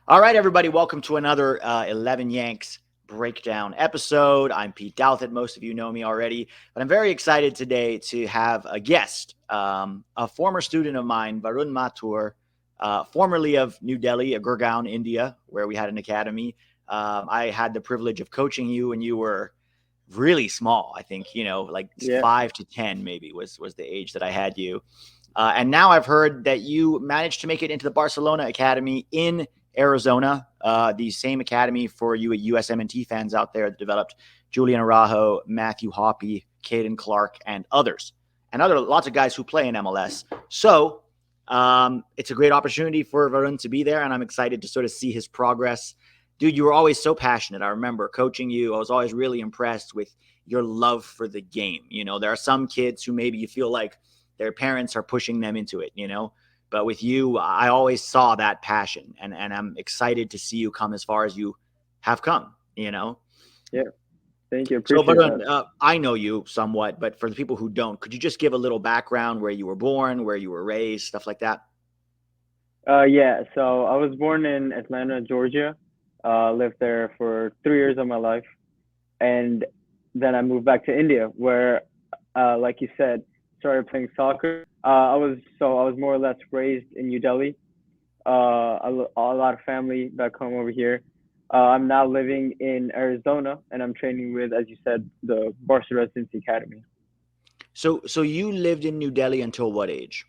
All right, everybody, welcome to another 11 Yanks breakdown episode. I'm Pete Douthit. Most of you know me already, but I'm very excited today to have a guest, a former student of mine, Varun Mathur, formerly of New Delhi, Gurgaon, India, where we had an academy. I had the privilege of coaching you when you were really small. I think, like Yeah. 5 to 10 maybe was the age that I had you. And now I've heard that you managed to make it into the Barcelona Academy in Arizona, the same academy for you USMNT fans out there that developed Julian Araujo, Matthew Hoppe, Caden Clark, and others, and lots of guys who play in MLS. So it's a great opportunity for Varun to be there, and I'm excited to sort of see his progress. Dude, you were always so passionate. I remember coaching you. I was always really impressed with your love for the game. There are some kids who maybe you feel like their parents are pushing them into it, But with you, I always saw that passion, and I'm excited to see you come as far as you have come, Yeah. Thank you. So, Appreciate Varun, that. I know you somewhat, but for the people who don't, could you just give a little background where you were born, where you were raised, stuff like that? Yeah. So I was born in Atlanta, Georgia. Lived there for 3 years of my life, and then I moved back to India, where, like you said, started playing soccer. I was more or less raised in New Delhi. A lot of family back home over here. I'm now living in Arizona, and I'm training with, as you said, the Barcelona Academy. So you lived in New Delhi until what age?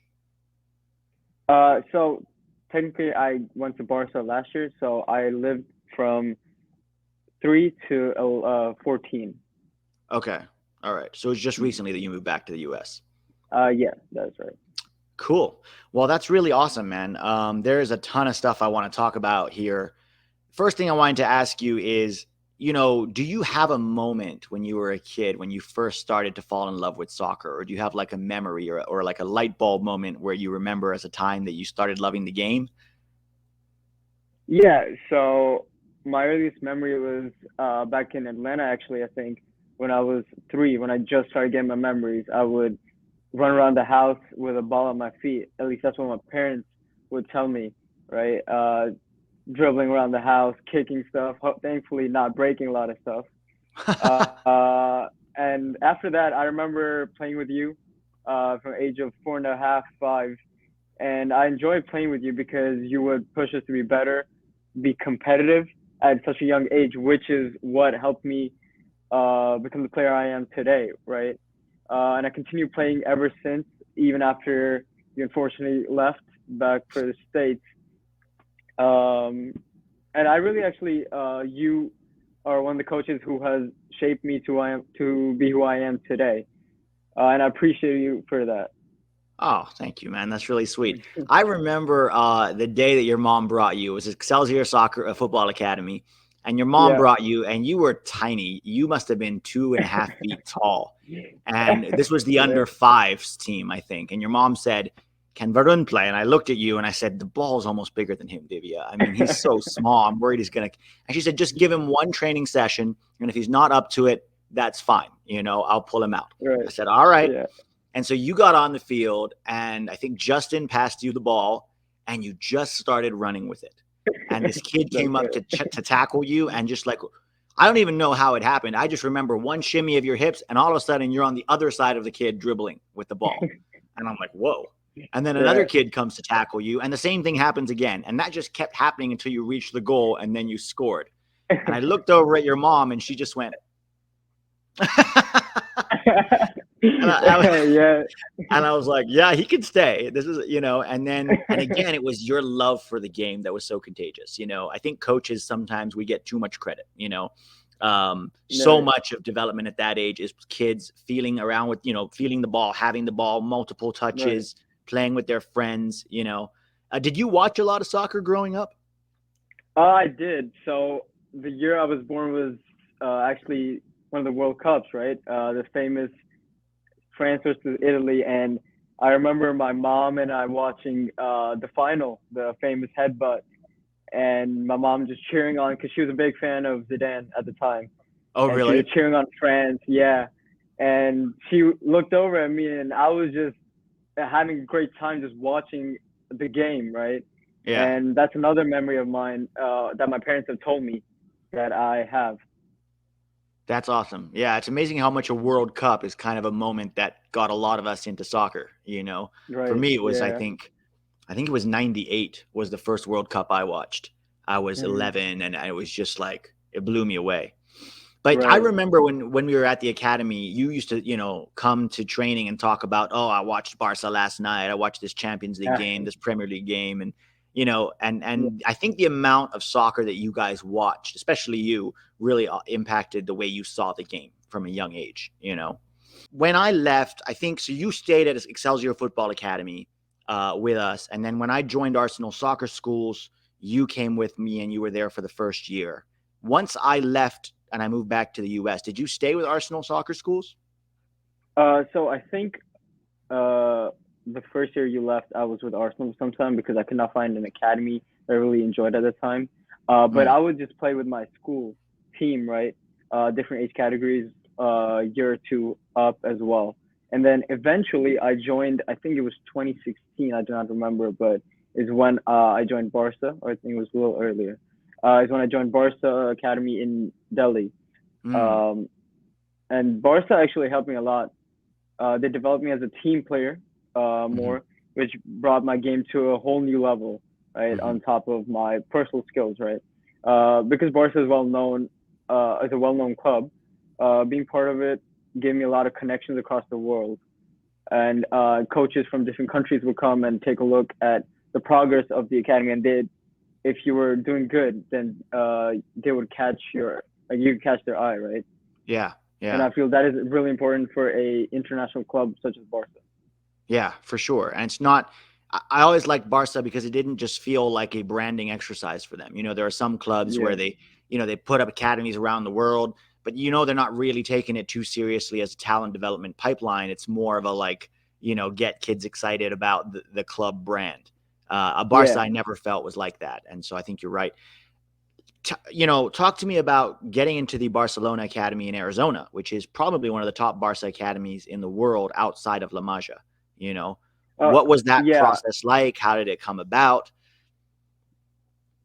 So technically, I went to Barca last year, so I lived from 3 to 14. Okay. All right. So it's just recently that you moved back to the US. Yeah, that's right. Cool. Well, that's really awesome, man. There is a ton of stuff I want to talk about here. First thing I wanted to ask you is, do you have a moment when you were a kid when you first started to fall in love with soccer? Or do you have like a memory or like a light bulb moment where you remember as a time that you started loving the game? Yeah, so my earliest memory was back in Atlanta, actually, I think, when I was 3, when I just started getting my memories. I would run around the house with a ball at my feet. At least that's what my parents would tell me, right? Dribbling around the house, kicking stuff, thankfully not breaking a lot of stuff. And after that, I remember playing with you from the age of 4.5, 5. And I enjoyed playing with you because you would push us to be better, be competitive at such a young age, which is what helped me become the player I am today, right? And I continue playing ever since, even after you unfortunately left back for the States. Um, and I really actually, you are one of the coaches who has shaped me to be who I am today, and I appreciate you for that. Oh, thank you, man. That's really sweet. I remember the day that your mom brought you. It was Excelsior Soccer Football Academy, and your mom Yeah. brought you, and you were tiny. You must have been 2.5 feet tall, and this was the Yeah. under fives team, I think. And your mom said, "Can Varun play?" And I looked at you and I said, "The ball's almost bigger than him, Divya. I mean, he's so small. I'm worried he's gonna." And she said, "Just give him one training session, and if he's not up to it, that's fine. I'll pull him out." I Right. said, "All right." Yeah. And so you got on the field, and I think Justin passed you the ball, and you just started running with it. And this kid That's came up right. to tackle you, and just like, I don't even know how it happened. I just remember one shimmy of your hips, and all of a sudden you're on the other side of the kid dribbling with the ball. And I'm like, whoa. And then another Yeah. kid comes to tackle you, and the same thing happens again. And that just kept happening until you reached the goal, and then you scored. And I looked over at your mom, and she just went, and Yeah. I was like, yeah, he can stay. This is, and again, it was your love for the game that was so contagious. I think coaches sometimes we get too much credit, so No. much of development at that age is kids feeling around with, feeling the ball, having the ball, multiple Right. touches, playing with their friends. Did you watch a lot of soccer growing up? I did. So the year I was born was actually one of the World Cups, right? The famous France versus Italy, and I remember my mom and I watching the final, the famous headbutt, and my mom just cheering on because she was a big fan of Zidane at the time, Oh, and she was really? cheering on France. Yeah, and she looked over at me, and I was just having a great time just watching the game, right? Yeah. And that's another memory of mine that my parents have told me that I have. That's awesome. Yeah, it's amazing how much a World Cup is kind of a moment that got a lot of us into soccer, you know. For Right. me it was Yeah. I think it was 98 was the first World Cup I watched. I was Hmm. 11 and it was just like it blew me away. But I Right. remember when we were at the academy, you used to, come to training and talk about, oh, I watched Barca last night. I watched this Champions League game, this Premier League game, and and Yeah. I think the amount of soccer that you guys watched, especially you, really impacted the way you saw the game from a young age. When I left, I think so. You stayed at Excelsior Football Academy with us, and then when I joined Arsenal Soccer Schools, you came with me, and you were there for the first year. Once I left and I moved back to the U.S., did you stay with Arsenal Soccer Schools? So I think the first year you left, I was with Arsenal sometime because I could not find an academy that I really enjoyed at the time. But Mm, I would just play with my school team, right? Different age categories, year or two up as well. And then eventually I joined, I think it was 2016, I do not remember, but is when I joined Barca, or I think it was a little earlier. Is when I joined Barca Academy in Delhi. mm, Um, and Barca actually helped me a lot. They developed me as a team player mm-hmm, more, which brought my game to a whole new level, right? mm-hmm. On top of my personal skills, right? Because Barca is well known as a well-known club. Being part of it gave me a lot of connections across the world, and coaches from different countries would come and take a look at the progress of the academy, and if you were doing good, then they would catch you could catch their eye, right? Yeah, And yeah, I feel that is really important for a international club such as Barca. yeah, for sure. And it's not. I always liked Barca because it didn't just feel like a branding exercise for them. There are some clubs where Yeah, they put up academies around the world, but they're not really taking it too seriously as a talent development pipeline. It's more of a like, get kids excited about the club brand. A Barca yeah. I never felt was like that, and so I think you're right. Talk to me about getting into the Barcelona Academy in Arizona, which is probably one of the top Barca academies in the world outside of La Masia. You know, Uh, what was that yeah, process like? How did it come about?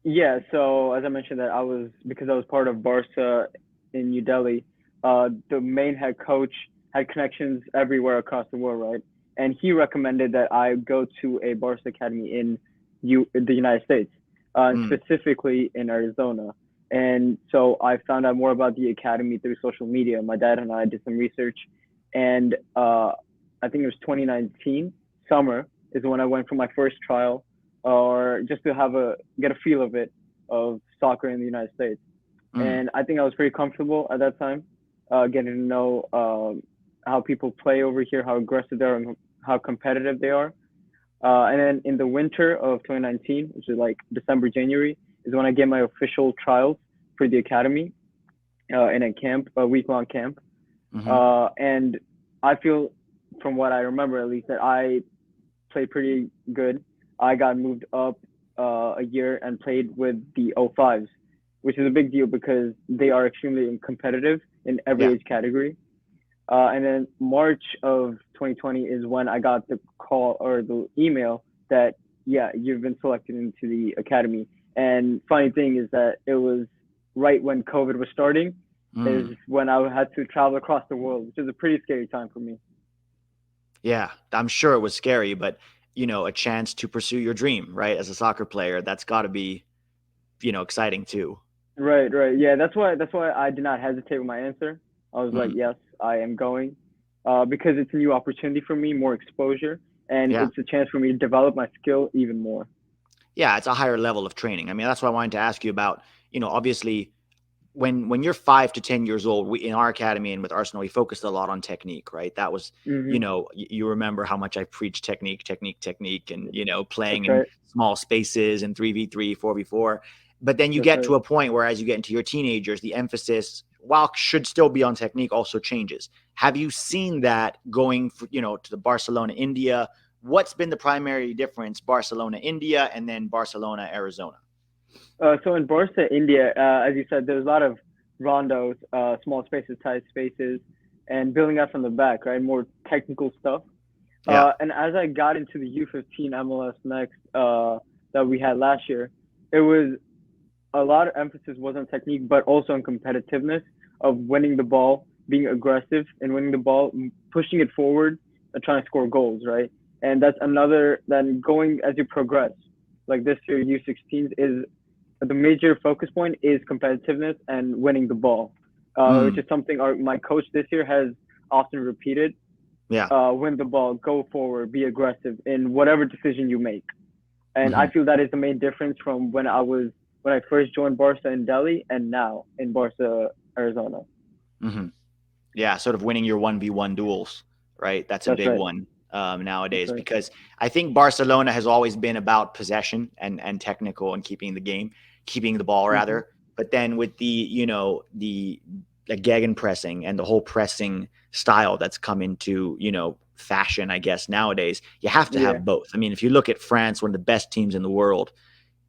yeah. So as I mentioned, that I was because I was part of Barca in New Delhi. The main head coach had connections everywhere across the world, right? And he recommended that I go to a Barca academy in the United States, Mm, specifically in Arizona. And so I found out more about the academy through social media. My dad and I did some research, and I think it was 2019 summer is when I went for my first trial, or just to get a feel of it of soccer in the United States. mm, And I think I was pretty comfortable at that time, getting to know how people play over here, how aggressive they are, and how competitive they are. And then in the winter of 2019, which is like December, January, is when I get my official trials for the academy in a camp, a week-long camp. mm-hmm. And I feel, from what I remember at least, that I played pretty good. I got moved up a year and played with the O5s, which is a big deal because they are extremely competitive in every Yeah. age category. And then March of 2020 is when I got the call or the email that, yeah, you've been selected into the academy. And funny thing is that it was right when COVID was starting, is Mm. when I had to travel across the world, which is a pretty scary time for me. Yeah. I'm sure it was scary, but a chance to pursue your dream, right? As a soccer player, that's got to be, exciting too. Right, right. Yeah, that's why I did not hesitate with my answer. I was like, Mm. yes, I am going, because it's a new opportunity for me, more exposure, and Yeah. it's a chance for me to develop my skill even more. Yeah. It's a higher level of training. I mean, that's why I wanted to ask you about, obviously when you're 5 to 10 years old, we in our academy and with Arsenal, we focused a lot on technique, right? That was, Hmm. you remember how much I preached technique, technique, technique, and playing That's in right. small spaces and 3v3, 4v4. But then you That's get right. to a point where, as you get into your teenagers, the emphasis, while should still be on technique, also changes. Have you seen that going, to the Barcelona India? What's been the primary difference, Barcelona India, and then Barcelona Arizona? So in Barca, India, as you said, there's a lot of rondos, small spaces, tight spaces, and building up from the back, right? More technical stuff. Yeah. And as I got into the U15 MLS Next, that we had last year, it was a lot of emphasis was on technique, but also on competitiveness of winning the ball, being aggressive and winning the ball, pushing it forward, and trying to score goals, right? And that's another, then going as you progress. Like this year, U16s is the major focus point is competitiveness and winning the ball, which is something my coach this year has often repeated. Yeah. Win the ball, go forward, be aggressive in whatever decision you make. And I feel that is the main difference from when I first joined Barca in Delhi and now in Barca, Arizona. Yeah, sort of winning your 1v1 duels, right? That's a big one nowadays, because I think Barcelona has always been about possession and technical and keeping the ball rather. But then with the gegenpressing and the whole pressing style that's come into, fashion, I guess, nowadays, you have to have both. I mean, if you look at France, one of the best teams in the world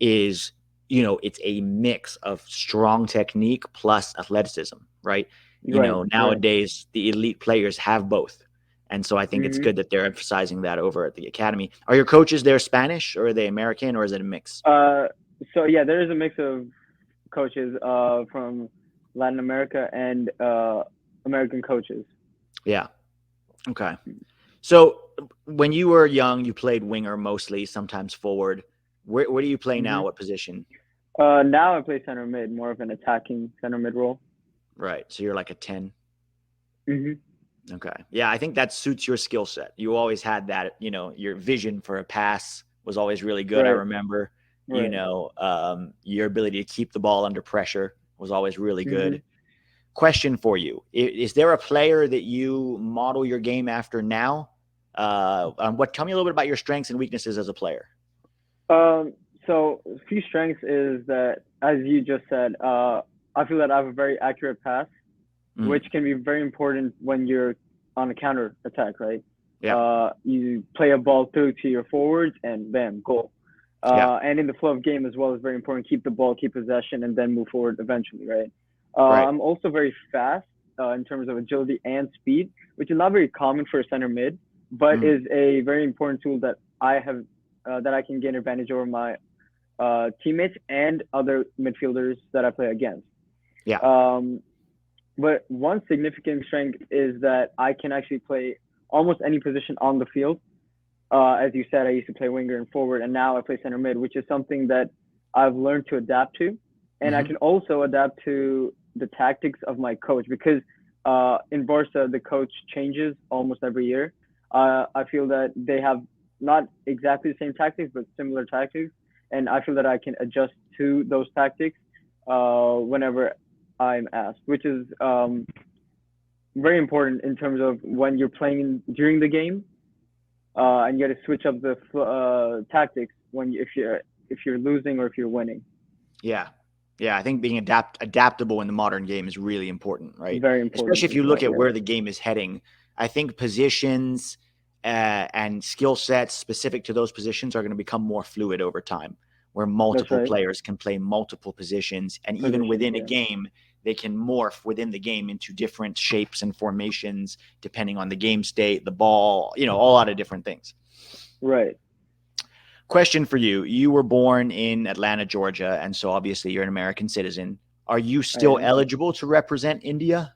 is, it's a mix of strong technique plus athleticism, right? Nowadays the elite players have both. And so I think it's good that they're emphasizing that over at the academy. Are your coaches there Spanish, or are they American, or is it a mix? So yeah, there is a mix of coaches from Latin America and American coaches. Yeah. Okay. So when you were young, you played winger mostly, sometimes forward. Where do you play now? What position? Now I play center mid, more of an attacking center mid role. Right. So you're like a 10. Okay. Yeah, I think that suits your skill set. You always had that, your vision for a pass was always really good. Right. I remember, your ability to keep the ball under pressure was always really good. Question for you. Is there a player that you model your game after now? Tell me a little bit about your strengths and weaknesses as a player. So a few strengths is that, as you just said, I feel that I have a very accurate pass, which can be very important when you're on a counter attack, right? Yeah. You play a ball through to your forwards and bam, goal. And in the flow of game as well is very important. Keep the ball, keep possession, and then move forward eventually, right? I'm also very fast in terms of agility and speed, which is not very common for a center mid, but is a very important tool that I have that I can gain advantage over my teammates and other midfielders that I play against. Yeah. But one significant strength is that I can actually play almost any position on the field. As you said, I used to play winger and forward, and now I play center mid, which is something that I've learned to adapt to. And I can also adapt to the tactics of my coach, because in Barca, the coach changes almost every year. I feel that they have not exactly the same tactics, but similar tactics. And I feel that I can adjust to those tactics whenever I'm asked, which is very important in terms of when you're playing during the game, and you got to switch up the tactics if you're losing or if you're winning. Yeah. Yeah, I think being adaptable in the modern game is really important, right? Very important. Especially if you look at where the game is heading. I think positions and skill sets specific to those positions are going to become more fluid over time, where multiple players can play multiple positions. And even within a game, they can morph within the game into different shapes and formations, depending on the game state, the ball, a lot of different things. Right. Question for you. You were born in Atlanta, Georgia, and so obviously you're an American citizen. Are you still eligible to represent India?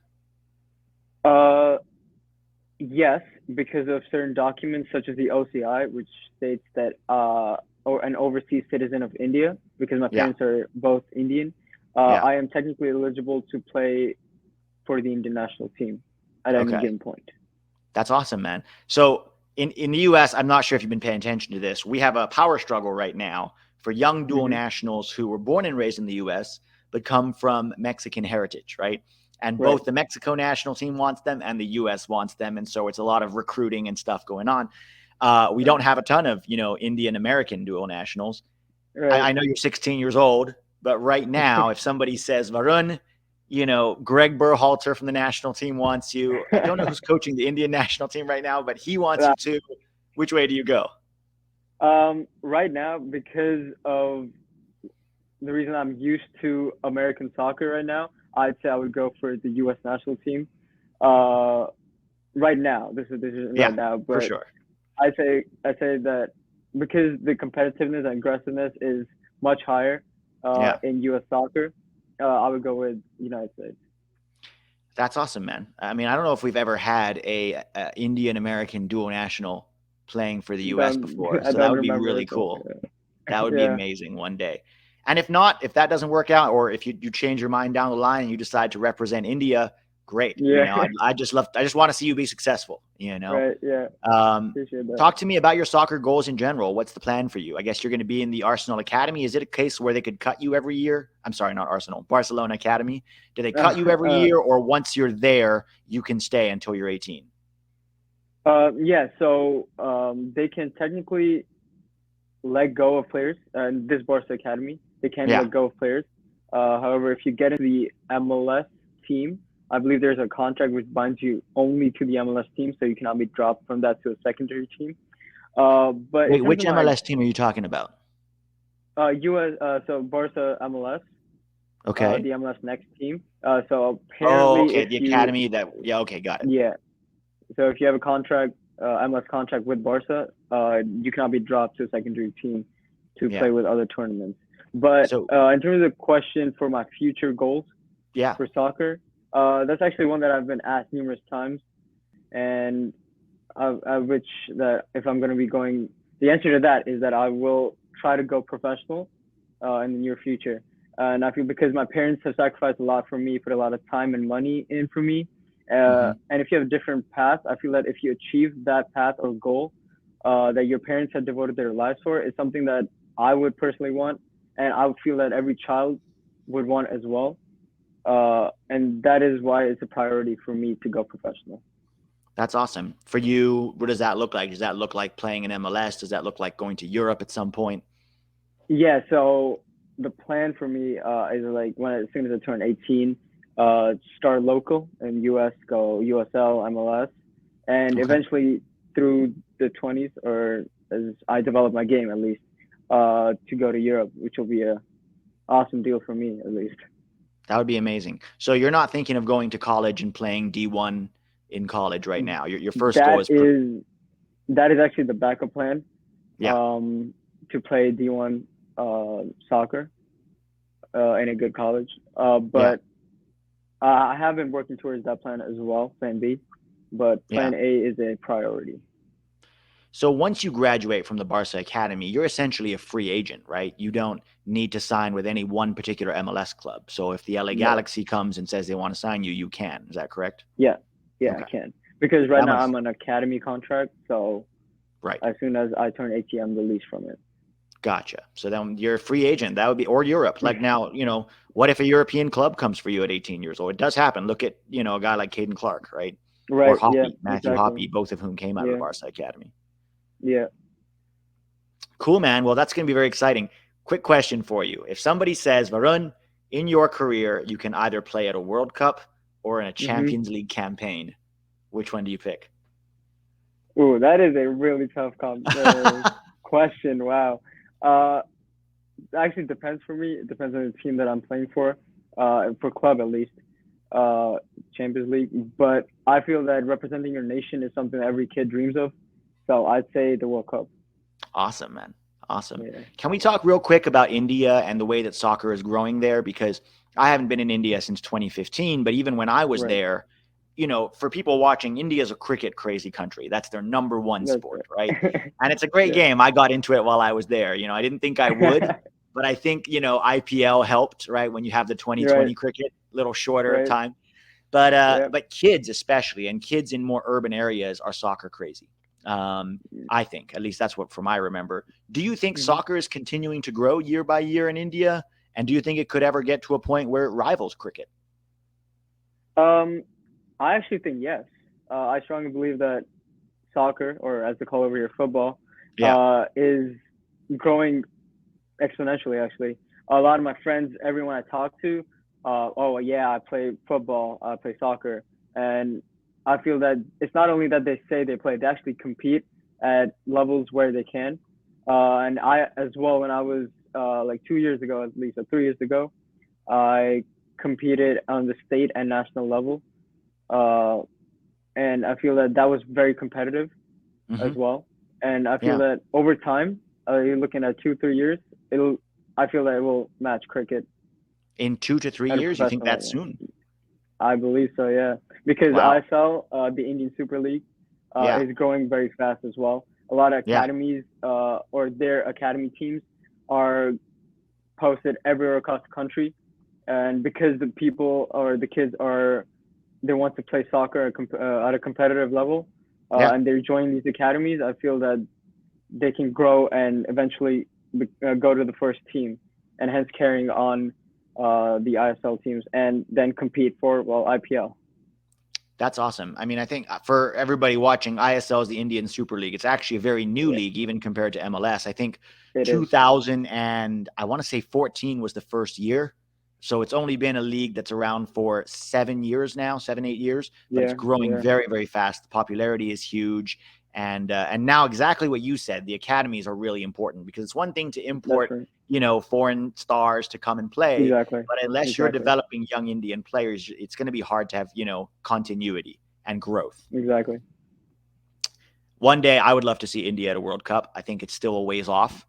Yes, because of certain documents such as the OCI, which states that or an overseas citizen of India, because my parents are both Indian. I am technically eligible to play for the Indian national team at any given point. That's awesome, man. So in the U.S., I'm not sure if you've been paying attention to this. We have a power struggle right now for young dual nationals who were born and raised in the U.S. but come from Mexican heritage, right? And both the Mexico national team wants them and the U.S. wants them. And so it's a lot of recruiting and stuff going on. We don't have a ton of, Indian American dual nationals. Right. I know you're 16 years old, but right now, if somebody says, Varun, Greg Berhalter from the national team wants you. I don't know who's coaching the Indian national team right now, but he wants you to. Which way do you go? Right now, because of the reason I'm used to American soccer right now, I'd say I would go for the U.S. national team. Right now, this is right now, but for sure. I say that because the competitiveness and aggressiveness is much higher Yeah. in U.S. soccer, I would go with United States. That's awesome, man. I mean, I don't know if we've ever had a Indian American dual national playing for the U.S. before, I so that don't would be remember really it. So, cool. That would be yeah. amazing one day. And if not, if that doesn't work out, or if you change your mind down the line and you decide to represent India, great. You Yeah. know, I just want to see you be successful. You know, Right. Yeah. um, Appreciate that. talk to me about your soccer goals in general. What's the plan for you? I guess you're going to be in the Arsenal Academy. Is it a case where they could cut you every year? I'm sorry, not Arsenal, Barcelona Academy. Do they cut you every year, or once you're there, you can stay until you're 18? Yeah. So they can technically let go of players. In this Barca Academy, they can Yeah. let go of players. However, if you get into the MLS team, I believe there's a contract which binds you only to the MLS team, so you cannot be dropped from that to a secondary team. But in Wait, terms which of my MLS team are you talking about? US, so Barca MLS, Okay. the MLS next team. So Oh, apparently, okay. if The you, academy that, yeah, okay, got it. yeah, so if you have a contract, MLS contract with Barca, you cannot be dropped to a secondary team to Yeah. play with other tournaments. But So, in terms of the question for my future goals yeah. for soccer, that's actually one that I've been asked numerous times, and which that if I'm going to be going, the answer to that is that I will try to go professional in the near future. And I feel because my parents have sacrificed a lot for me, put a lot of time and money in for me. Hmm. And if you have a different path, I feel that if you achieve that path or goal that your parents have devoted their lives for, is something that I would personally want, and I would feel that every child would want as well. And that is why it's a priority for me to go professional. That's awesome. For you, what does that look like? Does that look like playing in MLS? Does that look like going to Europe at some point? Yeah, so the plan for me is like when as soon as I turn 18, start local in US, go USL, MLS, and Okay. eventually through the 20s or as I develop my game at least, to go to Europe, which will be a awesome deal for me at least. That would be amazing. So you're not thinking of going to college and playing D1 in college right now. Your first goal That is is that is actually the backup plan, yeah. to play D1 soccer in a good college. Yeah. But I have been working towards that plan as well, plan B, but Yeah. plan A is a priority. So once you graduate from the Barca Academy, you're essentially a free agent, right? You don't need to sign with any one particular MLS club. So if the LA No. Galaxy comes and says they want to sign you, you can. Is that correct? Yeah, yeah, I Okay. can. Because right That now must I'm on academy contract, so right. as soon as I turn 18, I'm released from it. Gotcha. So then you're a free agent. That would be, or Europe. Like now, what if a European club comes for you at 18 years old? It does happen. Look at, a guy like Caden Clark, right? Or Right, yeah, Matthew exactly. Hoppy, both of whom came out of the Yeah, Barca Academy. yeah. Cool, man. Well, that's going to be very exciting. Quick question for you. If somebody says, Varun, in your career, you can either play at a World Cup or in a Mm-hmm. Champions League campaign, which one do you pick? Ooh, that is a really tough question. Wow. Uh, actually depends for me. It depends on the team that I'm playing for club at least, uh, Champions League. But I feel that representing your nation is something that every kid dreams of. So I'd say the World Cup. Awesome, man. Awesome. Yeah. Can we talk real quick about India and the way that soccer is growing there? Because I haven't been in India since 2015, but even when I was Right. there, for people watching, India is a cricket crazy country. That's their number one That's sport, right? right. And it's a great Yeah. game. I got into it while I was there. I didn't think I would, but I think, IPL helped, right? When you have the You're right. 2020 cricket, a little shorter Right. time. But Yeah. but kids especially, and kids in more urban areas are soccer crazy. I think, at least that's what from I remember. Do you think Mhm. soccer is continuing to grow year by year in India? And do you think it could ever get to a point where it rivals cricket? Um, I actually think yes. I strongly believe that soccer, or as they call over here, football, Yeah. is growing exponentially. Actually, a lot of my friends, everyone I talk to, oh yeah, I play football, I play soccer, and I feel that it's not only that they say they play, they actually compete at levels where they can. And I as well, when I was like 2 years ago, at least or 3 years ago, I competed on the state and national level. Uh, and I feel that that was very competitive as Hmm. well. And I feel Yeah. that over time, you're looking at 2-3 years, I feel that it will match cricket In 2 to 3 at a years, you think professional that's level. soon? I believe so, yeah. Because Wow. ISL, the Indian Super League, Yeah. is growing very fast as well. A lot of Yeah. academies, or their academy teams, are posted everywhere across the country, and because the people or the kids they want to play soccer at a competitive level, Yeah. and they're joining these academies, I feel that they can grow and eventually go to the first team, and hence carrying on the ISL teams and then compete for, well, IPL. That's awesome. I mean, I think for everybody watching, ISL is the Indian Super League. It's actually a very new Yeah, league, even compared to MLS. I think it is. 2000 and I want to say 14 was the first year. So it's only been a league that's around for 7 years now, 7, 8 years, but it's Yeah, growing yeah, very, very fast. The popularity is huge. And now exactly what you said, the academies are really important because it's one thing to that's import, right. foreign stars to come and play, Exactly, but unless you're exactly, developing young Indian players, it's going to be hard to have, continuity and growth. exactly. One day I would love to see India at a World Cup. I think it's still a ways off.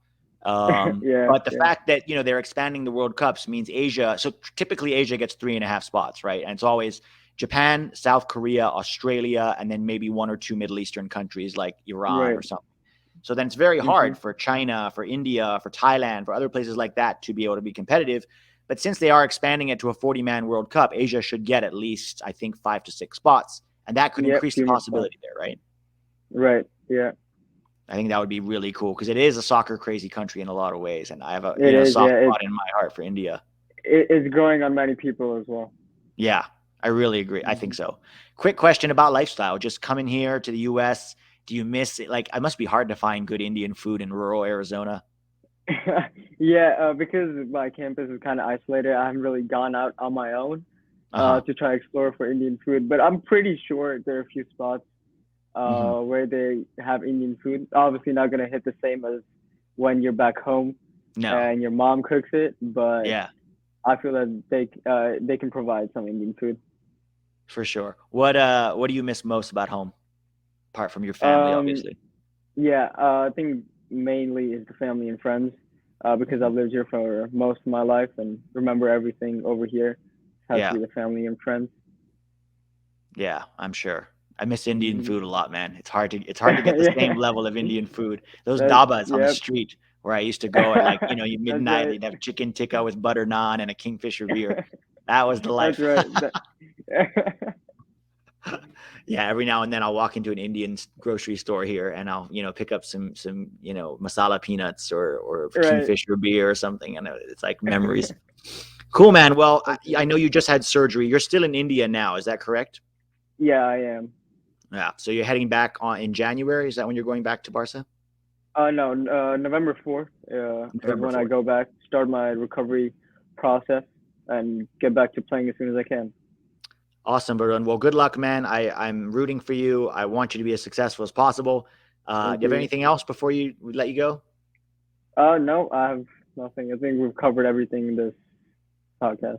Yeah, But the yeah, fact that, they're expanding the World Cups means Asia. So typically Asia gets 3.5 spots, right? And it's always Japan, South Korea, Australia, and then maybe one or two Middle Eastern countries like Iran right. or something. So then it's very Hmm. hard for China, for India, for Thailand, for other places like that to be able to be competitive. But since they are expanding it to a 40-man World Cup, Asia should get at least, I think, 5 to 6 spots. And that could Yep, increase the few more spots. possibility there, right? Right. Yeah, I think that would be really cool because it is a soccer crazy country in a lot of ways. And I have a, it is. soft Yeah, spot in my heart for India. it's growing on many people as well. Yeah, I really agree. I think Hmm. so. Quick question about lifestyle. Just coming here to the US, do you miss it? Like, it must be hard to find good Indian food in rural Arizona. Yeah, because my campus is kind of isolated, I haven't really gone out on my own Uh huh. to try explore for Indian food. But I'm pretty sure there are a few spots Hmm. where they have Indian food. Obviously, not gonna hit the same as when you're back home No. and your mom cooks it, but Yeah, I feel that they can provide some Indian food. for sure. What do you miss most about home, apart from your family, Um, obviously? yeah, I think mainly is the family and friends, because I've lived here for most of my life and remember everything over here. It has to Yeah. be the family and friends. Yeah, I'm sure. I miss Indian Hmm. food a lot, man. It's hard to get the same Yeah, level of Indian food. Those that's dabas on the yep, street where I used to go at, like, that's midnight, right. they'd have chicken tikka with butter naan and a kingfisher beer. That was the That's life. right. Yeah, every now and then I'll walk into an Indian grocery store here and I'll, pick up some, masala peanuts or Right. kingfisher beer or something, and it's like memories. Cool, man. Well, I, That's I right. know you just had surgery. You're still in India now, is that correct? Yeah, I am. Yeah. So you're heading back on in January. Is that when you're going back to Barca? No, November 4th is November when I 4th. go back, start my recovery process, and get back to playing as soon as I can. Awesome, Varun. Well, good luck, man. I'm rooting for you. I want you to be as successful as possible. Thank Do you have you. anything else before we let you go? No, I have nothing. I think we've covered everything in this podcast.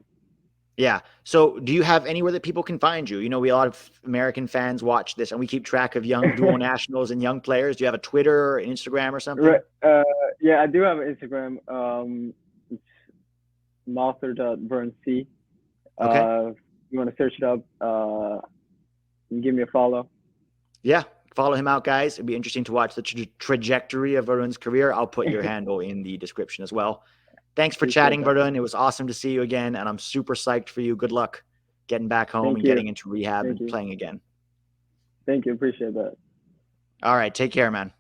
Yeah. So, do you have anywhere that people can find you? We a lot of American fans watch this, and we keep track of young dual nationals and young players. Do you have a Twitter or Instagram or Right. something? Yeah, I do have an Instagram. It's mathur.varun.c. Okay. If you want to search it up, and give me a follow. Yeah. Follow him out, guys. It'd be interesting to watch the trajectory of Varun's career. I'll put your handle in the description as well. Thanks for Appreciate chatting, that. Varun. It was awesome to see you again, and I'm super psyched for you. Good luck getting back home Thank and you. getting into rehab Thank and you. playing again. Thank you. Appreciate that. All right. Take care, man.